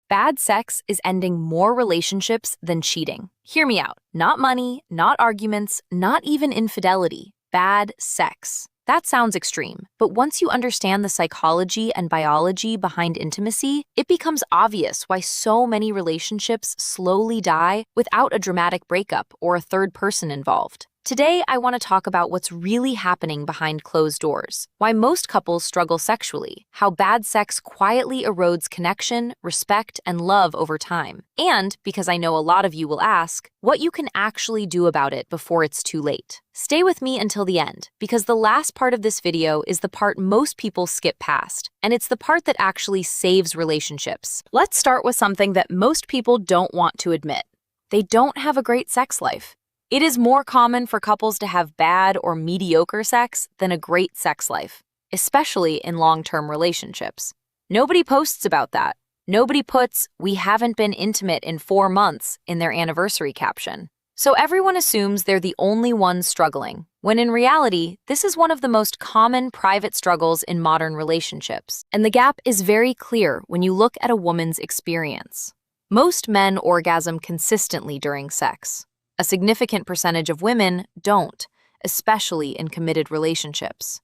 Bad sex is ending more relationships than cheating. Hear me out. Not money, not arguments, not even infidelity. Bad sex. That sounds extreme, but once you understand the psychology and biology behind intimacy, it becomes obvious why so many relationships slowly die without a dramatic breakup or a third person involved. Today, I want to talk about what's really happening behind closed doors, why most couples struggle sexually, how bad sex quietly erodes connection, respect, and love over time, and, because I know a lot of you will ask, what you can actually do about it before it's too late. Stay with me until the end, because the last part of this video is the part most people skip past, and it's the part that actually saves relationships. Let's start with something that most people don't want to admit. They don't have a great sex life. It is more common for couples to have bad or mediocre sex than a great sex life, especially in long-term relationships. Nobody posts about that. Nobody puts, "We haven't been intimate in 4 months" in their anniversary caption. So everyone assumes they're the only ones struggling, when in reality, this is one of the most common private struggles in modern relationships. And the gap is very clear when you look at a woman's experience. Most men orgasm consistently during sex. A significant percentage of women don't, especially in committed relationships.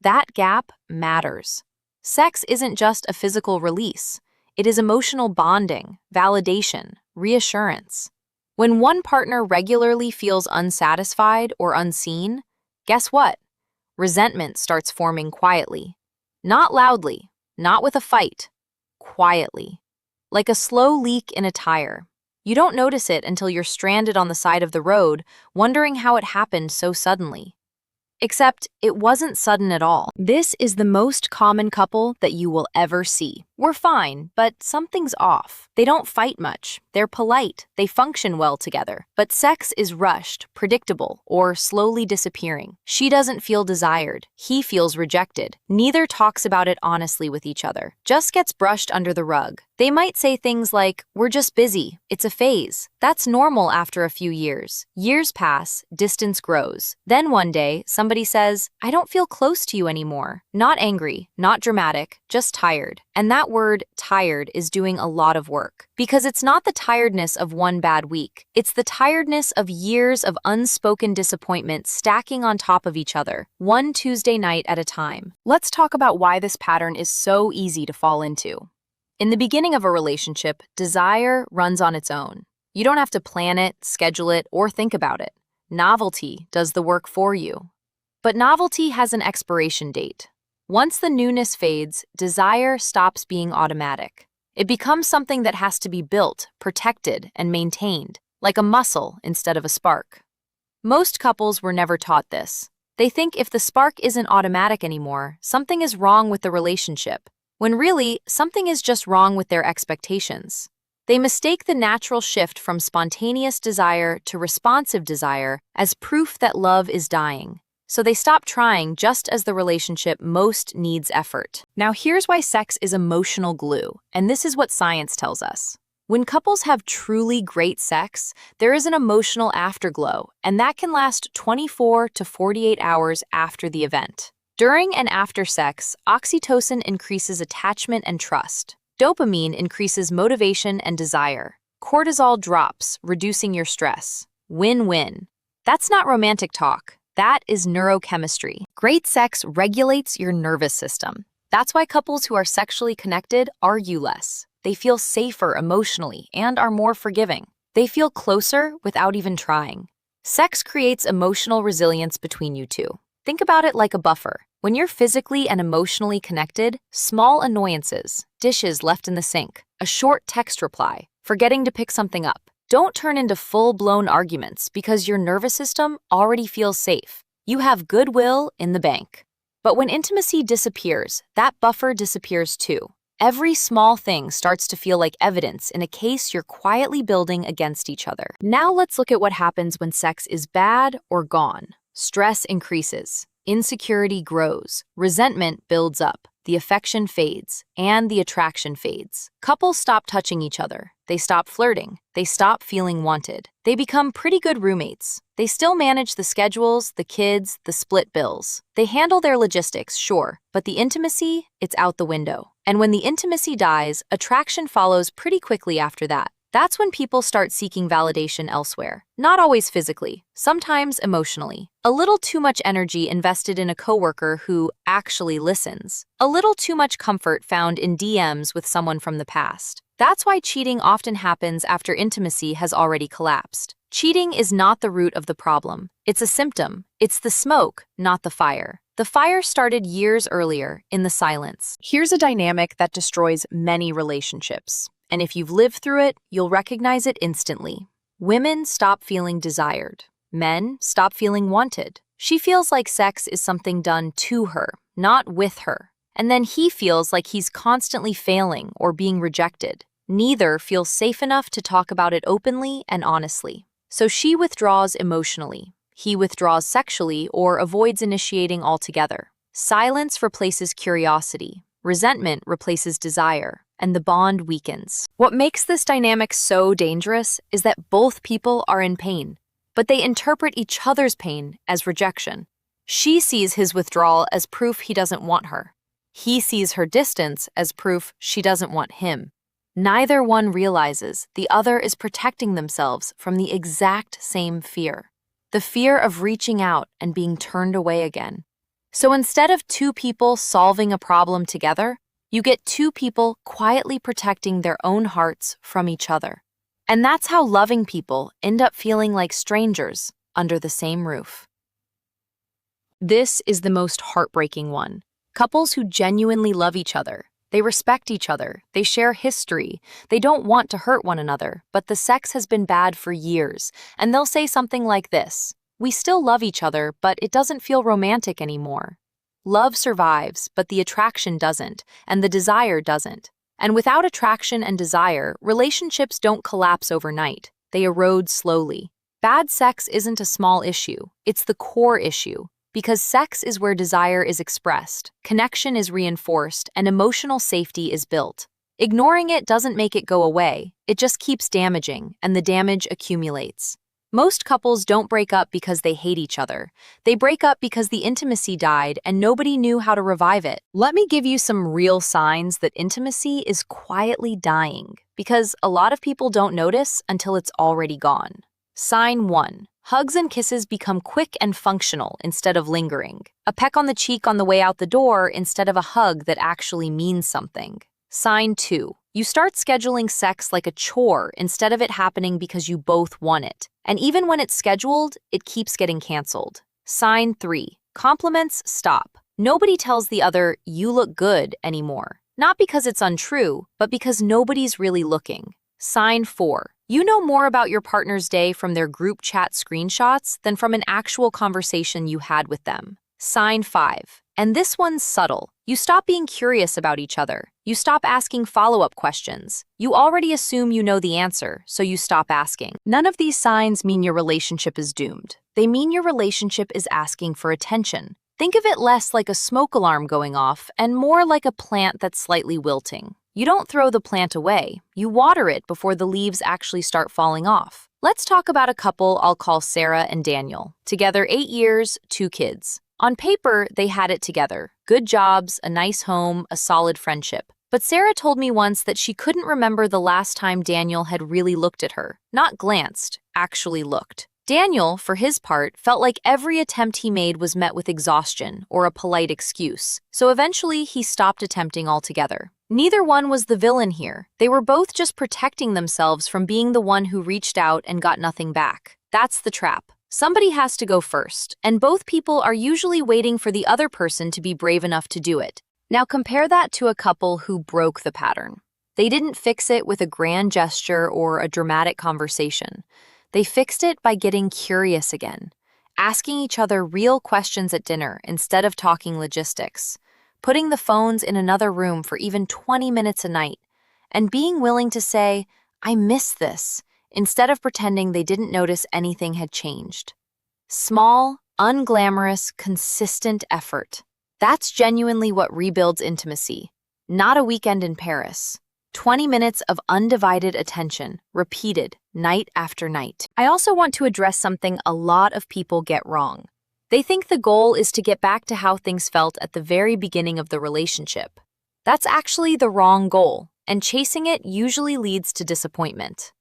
That gap matters. Sex isn't just a physical release. It is emotional bonding, validation, reassurance. When one partner regularly feels unsatisfied or unseen, guess what? Resentment starts forming quietly. Not loudly, not with a fight, quietly. Like a slow leak in a tire. You don't notice it until you're stranded on the side of the road, wondering how it happened so suddenly. Except, it wasn't sudden at all. This is the most common couple that you will ever see. We're fine, but something's off. They don't fight much. They're polite. They function well together. But sex is rushed, predictable, or slowly disappearing. She doesn't feel desired. He feels rejected. Neither talks about it honestly with each other. Just gets brushed under the rug. They might say things like, "We're just busy. It's a phase." That's normal after a few years. Years pass, distance grows. Then one day, somebody says, "I don't feel close to you anymore." Not angry, not dramatic, just tired. And that word, tired, is doing a lot of work. Because it's not the tiredness of one bad week. It's the tiredness of years of unspoken disappointment stacking on top of each other, one Tuesday night at a time. Let's talk about why this pattern is so easy to fall into. In the beginning of a relationship, desire runs on its own. You don't have to plan it, schedule it, or think about it. Novelty does the work for you. But novelty has an expiration date. Once the newness fades, desire stops being automatic. It becomes something that has to be built, protected, and maintained, like a muscle instead of a spark. Most couples were never taught this. They think if the spark isn't automatic anymore, something is wrong with the relationship, when really, something is just wrong with their expectations. They mistake the natural shift from spontaneous desire to responsive desire as proof that love is dying. So they stop trying just as the relationship most needs effort. Now here's why sex is emotional glue, and this is what science tells us. When couples have truly great sex, there is an emotional afterglow, and that can last 24 to 48 hours after the event. During and after sex, oxytocin increases attachment and trust. Dopamine increases motivation and desire. Cortisol drops, reducing your stress. Win-win. That's not romantic talk. That is neurochemistry. Great sex regulates your nervous system. That's why couples who are sexually connected argue less. They feel safer emotionally and are more forgiving. They feel closer without even trying. Sex creates emotional resilience between you two. Think about it like a buffer. When you're physically and emotionally connected, small annoyances, dishes left in the sink, a short text reply, forgetting to pick something up, don't turn into full-blown arguments because your nervous system already feels safe. You have goodwill in the bank. But when intimacy disappears, that buffer disappears too. Every small thing starts to feel like evidence in a case you're quietly building against each other. Now let's look at what happens when sex is bad or gone. Stress increases. Insecurity grows, resentment builds up, the affection fades, and the attraction fades. Couples stop touching each other. They stop flirting. They stop feeling wanted. They become pretty good roommates. They still manage the schedules, the kids, the split bills. They handle their logistics, sure, but the intimacy, it's out the window. And when the intimacy dies, attraction follows pretty quickly after that. That's when people start seeking validation elsewhere. Not always physically, sometimes emotionally. A little too much energy invested in a coworker who actually listens. A little too much comfort found in DMs with someone from the past. That's why cheating often happens after intimacy has already collapsed. Cheating is not the root of the problem. It's a symptom. It's the smoke, not the fire. The fire started years earlier, in the silence. Here's a dynamic that destroys many relationships. And if you've lived through it, you'll recognize it instantly. Women stop feeling desired. Men stop feeling wanted. She feels like sex is something done to her, not with her. And then he feels like he's constantly failing or being rejected. Neither feels safe enough to talk about it openly and honestly. So she withdraws emotionally. He withdraws sexually or avoids initiating altogether. Silence replaces curiosity. Resentment replaces desire, and the bond weakens. What makes this dynamic so dangerous is that both people are in pain, but they interpret each other's pain as rejection. She sees his withdrawal as proof he doesn't want her. He sees her distance as proof she doesn't want him. Neither one realizes the other is protecting themselves from the exact same fear. The fear of reaching out and being turned away again. So instead of two people solving a problem together, you get two people quietly protecting their own hearts from each other. And that's how loving people end up feeling like strangers under the same roof. This is the most heartbreaking one. Couples who genuinely love each other. They respect each other. They share history. They don't want to hurt one another, but the sex has been bad for years. And they'll say something like this: "We still love each other, but it doesn't feel romantic anymore." Love survives, but the attraction doesn't, and the desire doesn't. And without attraction and desire, relationships don't collapse overnight. They erode slowly. Bad sex isn't a small issue. It's the core issue. Because sex is where desire is expressed, connection is reinforced, and emotional safety is built. Ignoring it doesn't make it go away. It just keeps damaging, and the damage accumulates. Most couples don't break up because they hate each other. They break up because the intimacy died and nobody knew how to revive it. Let me give you some real signs that intimacy is quietly dying, because a lot of people don't notice until it's already gone. Sign 1. Hugs and kisses become quick and functional instead of lingering. A peck on the cheek on the way out the door instead of a hug that actually means something. Sign 2. You start scheduling sex like a chore instead of it happening because you both want it. And even when it's scheduled, it keeps getting canceled. Sign 3. Compliments stop. Nobody tells the other, "You look good," anymore. Not because it's untrue, but because nobody's really looking. Sign 4. You know more about your partner's day from their group chat screenshots than from an actual conversation you had with them. Sign 5. And this one's subtle. You stop being curious about each other. You stop asking follow-up questions. You already assume you know the answer, so you stop asking. None of these signs mean your relationship is doomed. They mean your relationship is asking for attention. Think of it less like a smoke alarm going off and more like a plant that's slightly wilting. You don't throw the plant away. You water it before the leaves actually start falling off. Let's talk about a couple I'll call Sarah and Daniel. Together 8 years, 2 kids. On paper, they had it together. Good jobs, a nice home, a solid friendship. But Sarah told me once that she couldn't remember the last time Daniel had really looked at her. Not glanced, actually looked. Daniel, for his part, felt like every attempt he made was met with exhaustion or a polite excuse. So eventually, he stopped attempting altogether. Neither one was the villain here. They were both just protecting themselves from being the one who reached out and got nothing back. That's the trap. Somebody has to go first, and both people are usually waiting for the other person to be brave enough to do it. Now compare that to a couple who broke the pattern. They didn't fix it with a grand gesture or a dramatic conversation. They fixed it by getting curious again, asking each other real questions at dinner instead of talking logistics, putting the phones in another room for even 20 minutes a night, and being willing to say, "I miss this," instead of pretending they didn't notice anything had changed. Small, unglamorous, consistent effort. That's genuinely what rebuilds intimacy, not a weekend in Paris. 20 minutes of undivided attention, repeated night after night. I also want to address something a lot of people get wrong. They think the goal is to get back to how things felt at the very beginning of the relationship. That's actually the wrong goal, and chasing it usually leads to disappointment.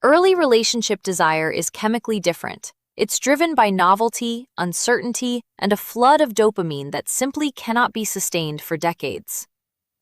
Early relationship desire is chemically different. It's driven by novelty, uncertainty, and a flood of dopamine that simply cannot be sustained for decades.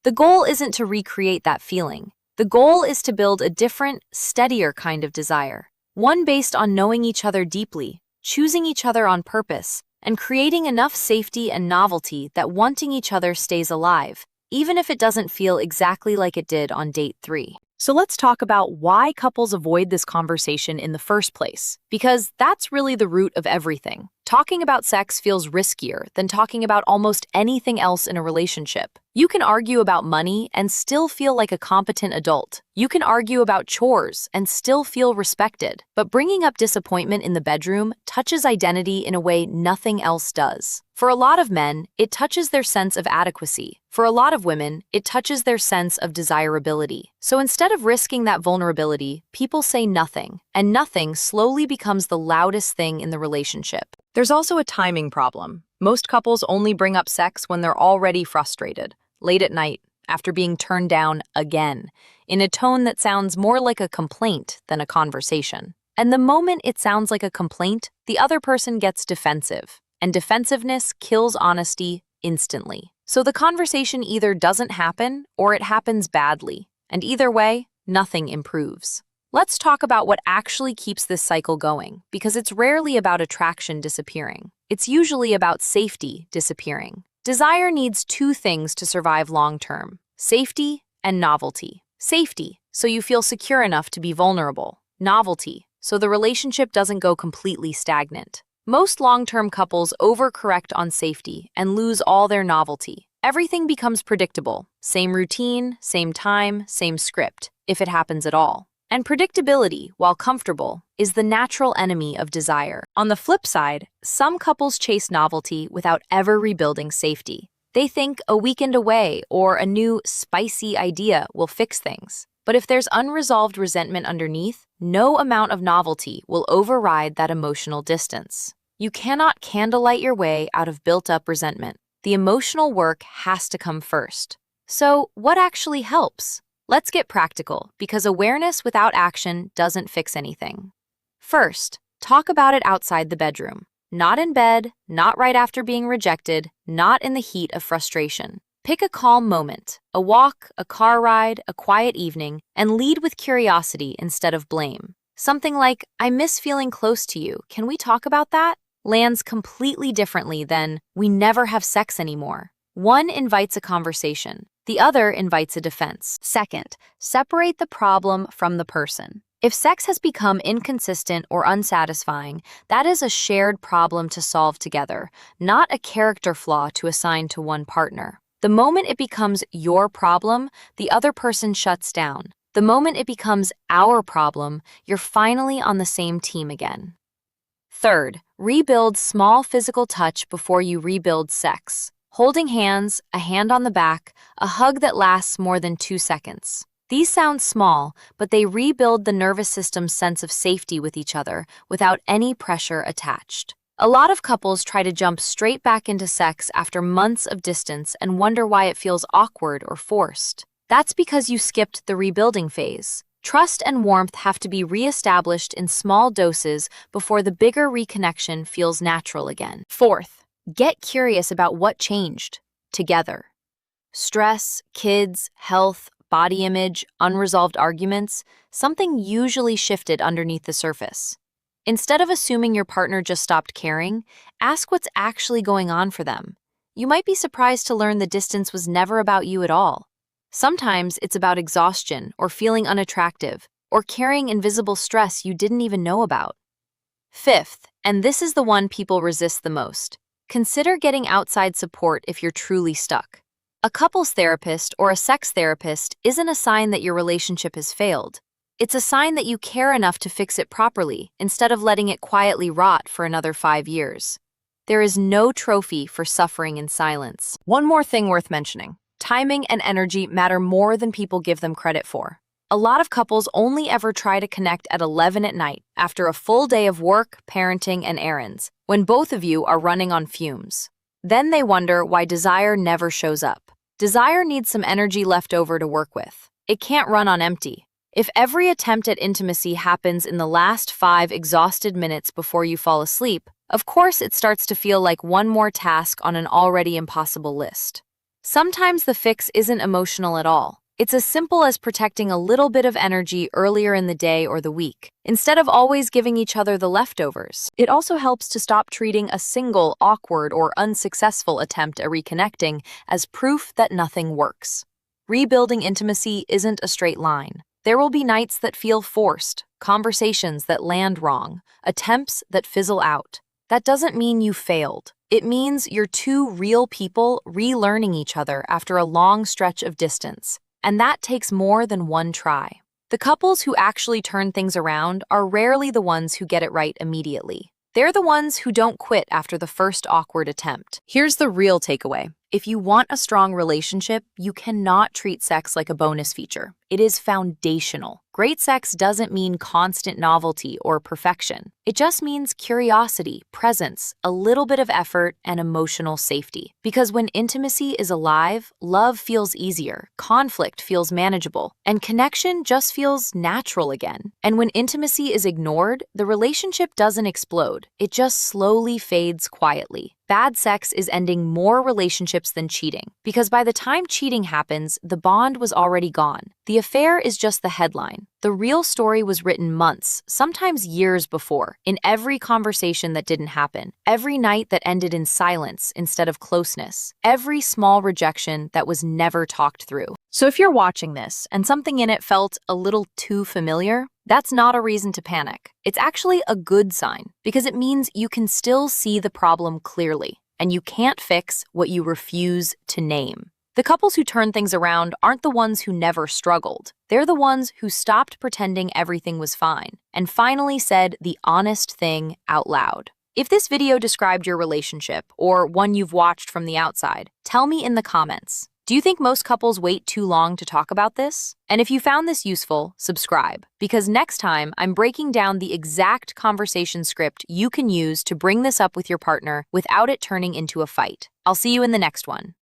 The goal isn't to recreate that feeling. The goal is to build a different, steadier kind of desire, one based on knowing each other deeply, choosing each other on purpose, and creating enough safety and novelty that wanting each other stays alive, even if it doesn't feel exactly like it did on date 3. So let's talk about why couples avoid this conversation in the first place, because that's really the root of everything. Talking about sex feels riskier than talking about almost anything else in a relationship. You can argue about money and still feel like a competent adult. You can argue about chores and still feel respected. But bringing up disappointment in the bedroom touches identity in a way nothing else does. For a lot of men, it touches their sense of adequacy. For a lot of women, it touches their sense of desirability. So instead of risking that vulnerability, people say nothing, and nothing slowly becomes the loudest thing in the relationship. There's also a timing problem. Most couples only bring up sex when they're already frustrated, late at night, after being turned down again, in a tone that sounds more like a complaint than a conversation. And the moment it sounds like a complaint, the other person gets defensive, and defensiveness kills honesty instantly. So the conversation either doesn't happen or it happens badly, and either way, nothing improves. Let's talk about what actually keeps this cycle going, because it's rarely about attraction disappearing. It's usually about safety disappearing. Desire needs two things to survive long-term: safety and novelty. Safety, so you feel secure enough to be vulnerable. Novelty, so the relationship doesn't go completely stagnant. Most long-term couples overcorrect on safety and lose all their novelty. Everything becomes predictable. Same routine, same time, same script, if it happens at all. And predictability, while comfortable, is the natural enemy of desire. On the flip side, some couples chase novelty without ever rebuilding safety. They think a weekend away or a new, spicy idea will fix things. But if there's unresolved resentment underneath, no amount of novelty will override that emotional distance. You cannot candlelight your way out of built-up resentment. The emotional work has to come first. So, what actually helps? Let's get practical, because awareness without action doesn't fix anything. First, talk about it outside the bedroom. Not in bed, not right after being rejected, not in the heat of frustration. Pick a calm moment, a walk, a car ride, a quiet evening, and lead with curiosity instead of blame. Something like, "I miss feeling close to you. Can we talk about that?" lands completely differently than, "We never have sex anymore." One invites a conversation. The other invites a defense. Second, separate the problem from the person. If sex has become inconsistent or unsatisfying, that is a shared problem to solve together, not a character flaw to assign to one partner. The moment it becomes your problem, the other person shuts down. The moment it becomes our problem, you're finally on the same team again. Third, rebuild small physical touch before you rebuild sex. Holding hands, a hand on the back, a hug that lasts more than 2 seconds. These sound small, but they rebuild the nervous system's sense of safety with each other without any pressure attached. A lot of couples try to jump straight back into sex after months of distance and wonder why it feels awkward or forced. That's because you skipped the rebuilding phase. Trust and warmth have to be reestablished in small doses before the bigger reconnection feels natural again. Fourth, get curious about what changed together. Stress, kids, health, body image, unresolved arguments, something usually shifted underneath the surface. Instead of assuming your partner just stopped caring, ask what's actually going on for them. You might be surprised to learn the distance was never about you at all. Sometimes it's about exhaustion or feeling unattractive or carrying invisible stress you didn't even know about. Fifth, and this is the one people resist the most, consider getting outside support if you're truly stuck. A couples therapist or a sex therapist isn't a sign that your relationship has failed. It's a sign that you care enough to fix it properly instead of letting it quietly rot for another 5 years. There is no trophy for suffering in silence. One more thing worth mentioning. Timing and energy matter more than people give them credit for. A lot of couples only ever try to connect at 11 at night after a full day of work, parenting, and errands, when both of you are running on fumes. Then they wonder why desire never shows up. Desire needs some energy left over to work with. It can't run on empty. If every attempt at intimacy happens in the last 5 exhausted minutes before you fall asleep, of course it starts to feel like one more task on an already impossible list. Sometimes the fix isn't emotional at all. It's as simple as protecting a little bit of energy earlier in the day or the week, instead of always giving each other the leftovers. It also helps to stop treating a single awkward or unsuccessful attempt at reconnecting as proof that nothing works. Rebuilding intimacy isn't a straight line. There will be nights that feel forced, conversations that land wrong, attempts that fizzle out. That doesn't mean you failed. It means you're two real people relearning each other after a long stretch of distance. And that takes more than one try. The couples who actually turn things around are rarely the ones who get it right immediately. They're the ones who don't quit after the first awkward attempt. Here's the real takeaway. If you want a strong relationship, you cannot treat sex like a bonus feature. It is foundational. Great sex doesn't mean constant novelty or perfection. It just means curiosity, presence, a little bit of effort, and emotional safety. Because when intimacy is alive, love feels easier, conflict feels manageable, and connection just feels natural again. And when intimacy is ignored, the relationship doesn't explode. It just slowly fades quietly. Bad sex is ending more relationships than cheating, because by the time cheating happens, the bond was already gone. The affair is just the headline. The real story was written months, sometimes years before, in every conversation that didn't happen, every night that ended in silence instead of closeness, every small rejection that was never talked through. So if you're watching this and something in it felt a little too familiar, that's not a reason to panic. It's actually a good sign, because it means you can still see the problem clearly, and you can't fix what you refuse to name. The couples who turn things around aren't the ones who never struggled. They're the ones who stopped pretending everything was fine and finally said the honest thing out loud. If this video described your relationship or one you've watched from the outside, tell me in the comments. Do you think most couples wait too long to talk about this? And if you found this useful, subscribe, because next time I'm breaking down the exact conversation script you can use to bring this up with your partner without it turning into a fight. I'll see you in the next one.